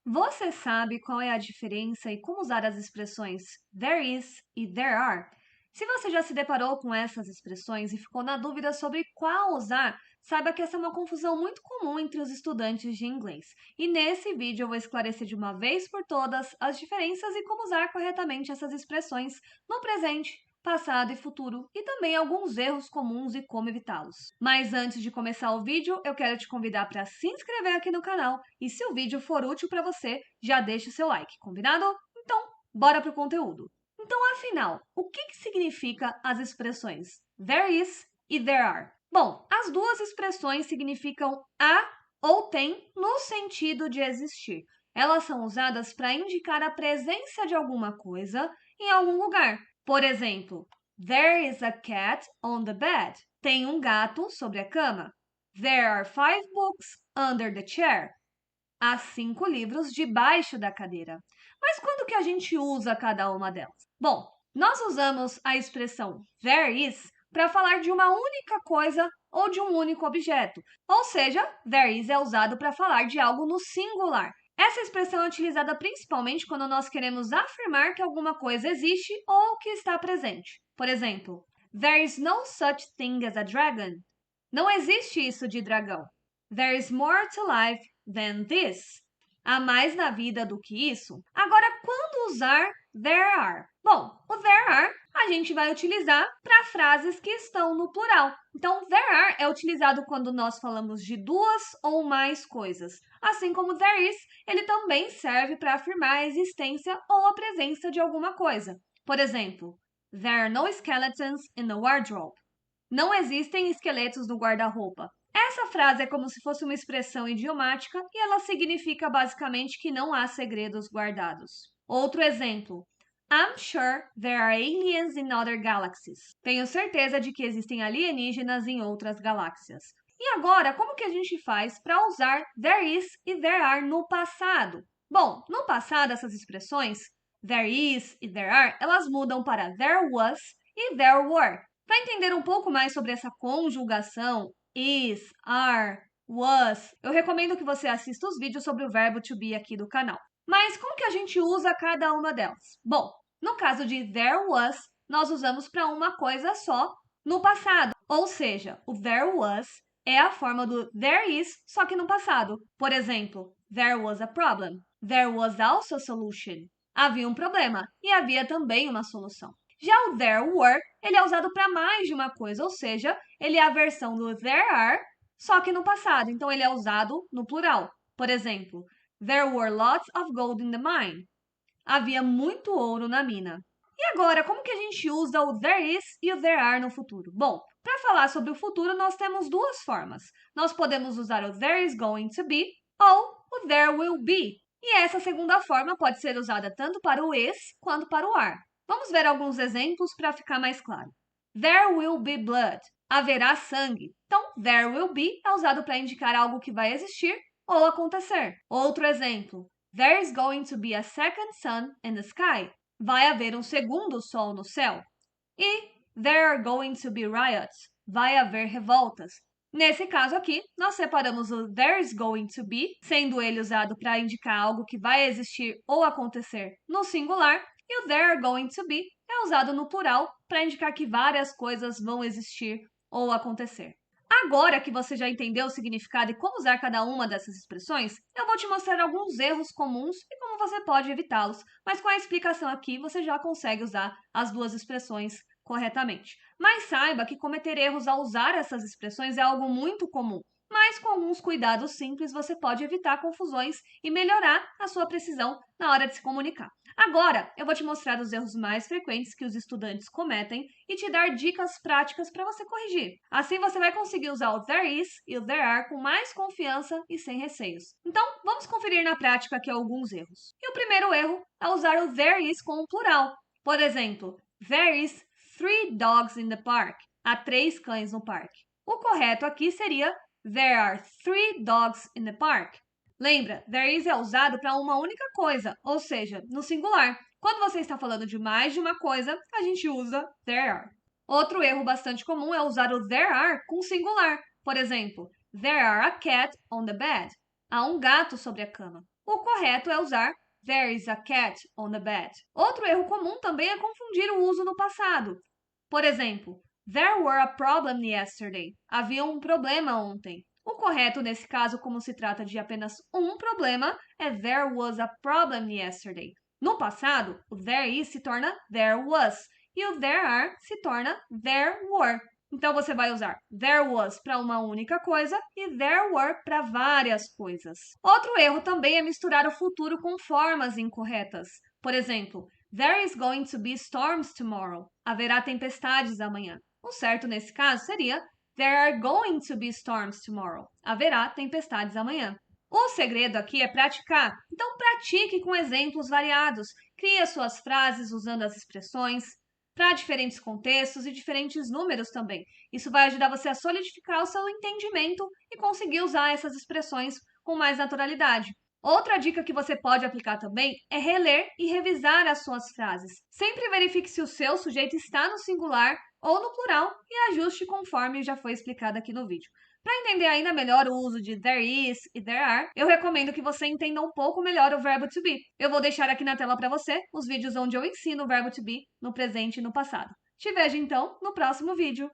Você sabe qual é a diferença e como usar as expressões there is e there are? Se você já se deparou com essas expressões e ficou na dúvida sobre qual usar, saiba que essa é uma confusão muito comum entre os estudantes de inglês. E nesse vídeo eu vou esclarecer de uma vez por todas as diferenças e como usar corretamente essas expressões no presente, passado e futuro, e também alguns erros comuns e como evitá-los. Mas antes de começar o vídeo, eu quero te convidar para se inscrever aqui no canal e se o vídeo for útil para você, já deixa o seu like, combinado? Então, bora pro conteúdo. Então, afinal, o que significa as expressões there is e there are? Bom, as duas expressões significam há ou tem no sentido de existir. Elas são usadas para indicar a presença de alguma coisa em algum lugar. Por exemplo, there is a cat on the bed. Tem um gato sobre a cama. There are 5 books under the chair. Há 5 livros debaixo da cadeira. Mas quando que a gente usa cada uma delas? Bom, nós usamos a expressão there is para falar de uma única coisa ou de um único objeto. Ou seja, there is é usado para falar de algo no singular. Essa expressão é utilizada principalmente quando nós queremos afirmar que alguma coisa existe ou que está presente. Por exemplo, there is no such thing as a dragon. Não existe isso de dragão. There is more to life than this. Há mais na vida do que isso. Agora, quando usar there are? Bom, o there are a gente vai utilizar para frases que estão no plural. Então, there are é utilizado quando nós falamos de duas ou mais coisas. Assim como there is, ele também serve para afirmar a existência ou a presença de alguma coisa. Por exemplo, there are no skeletons in the wardrobe. Não existem esqueletos no guarda-roupa. Essa frase é como se fosse uma expressão idiomática e ela significa basicamente que não há segredos guardados. Outro exemplo. I'm sure there are aliens in other galaxies. Tenho certeza de que existem alienígenas em outras galáxias. E agora, como que a gente faz para usar there is e there are no passado? Bom, no passado, essas expressões, there is e there are, elas mudam para there was e there were. Para entender um pouco mais sobre essa conjugação is, are, was, eu recomendo que você assista os vídeos sobre o verbo to be aqui do canal. Mas como que a gente usa cada uma delas? Bom, no caso de there was, nós usamos para uma coisa só no passado. Ou seja, o there was é a forma do there is, só que no passado. Por exemplo, there was a problem. There was also a solution. Havia um problema e havia também uma solução. Já o there were, ele é usado para mais de uma coisa, ou seja, ele é a versão do there are, só que no passado. Então, ele é usado no plural. Por exemplo, there were lots of gold in the mine. Havia muito ouro na mina. E agora, como que a gente usa o there is e o there are no futuro? Bom, para falar sobre o futuro, nós temos duas formas. Nós podemos usar o there is going to be ou o there will be. E essa segunda forma pode ser usada tanto para o is quanto para o are. Vamos ver alguns exemplos para ficar mais claro. There will be blood. Haverá sangue. Então, there will be é usado para indicar algo que vai existir ou acontecer. Outro exemplo. There is going to be a second sun in the sky. Vai haver um segundo sol no céu. E there are going to be riots. Vai haver revoltas. Nesse caso aqui, nós separamos o there is going to be, sendo ele usado para indicar algo que vai existir ou acontecer no singular, e o there are going to be é usado no plural para indicar que várias coisas vão existir ou acontecer. Agora que você já entendeu o significado e como usar cada uma dessas expressões, eu vou te mostrar alguns erros comuns e como você pode evitá-los, mas com a explicação aqui você já consegue usar as duas expressões corretamente. Mas saiba que cometer erros ao usar essas expressões é algo muito comum, mas com alguns cuidados simples você pode evitar confusões e melhorar a sua precisão na hora de se comunicar. Agora, eu vou te mostrar os erros mais frequentes que os estudantes cometem e te dar dicas práticas para você corrigir. Assim, você vai conseguir usar o there is e o there are com mais confiança e sem receios. Então, vamos conferir na prática aqui alguns erros. E o primeiro erro é usar o there is com o plural. Por exemplo, there is 3 dogs in the park. Há 3 cães no parque. O correto aqui seria there are 3 dogs in the park. Lembra, there is é usado para uma única coisa, ou seja, no singular. Quando você está falando de mais de uma coisa, a gente usa there are. Outro erro bastante comum é usar o there are com singular. Por exemplo, there are a cat on the bed. Há um gato sobre a cama. O correto é usar There is a cat on the bed. Outro erro comum também é confundir o uso no passado. Por exemplo, There were a problem yesterday. Havia um problema ontem. O correto nesse caso, como se trata de apenas um problema, é There was a problem yesterday. No passado, o there is se torna there was e o there are se torna there were. Então você vai usar there was para uma única coisa e there were para várias coisas. Outro erro também é misturar o futuro com formas incorretas. Por exemplo, There is going to be storms tomorrow. Haverá tempestades amanhã. O certo nesse caso seria There are going to be storms tomorrow. Haverá tempestades amanhã. O segredo aqui é praticar. Então, pratique com exemplos variados. Crie as suas frases usando as expressões para diferentes contextos e diferentes números também. Isso vai ajudar você a solidificar o seu entendimento e conseguir usar essas expressões com mais naturalidade. Outra dica que você pode aplicar também é reler e revisar as suas frases. Sempre verifique se o seu sujeito está no singular ou no plural e ajuste conforme já foi explicado aqui no vídeo. Para entender ainda melhor o uso de there is e there are, eu recomendo que você entenda um pouco melhor o verbo to be. Eu vou deixar aqui na tela para você os vídeos onde eu ensino o verbo to be no presente e no passado. Te vejo então no próximo vídeo.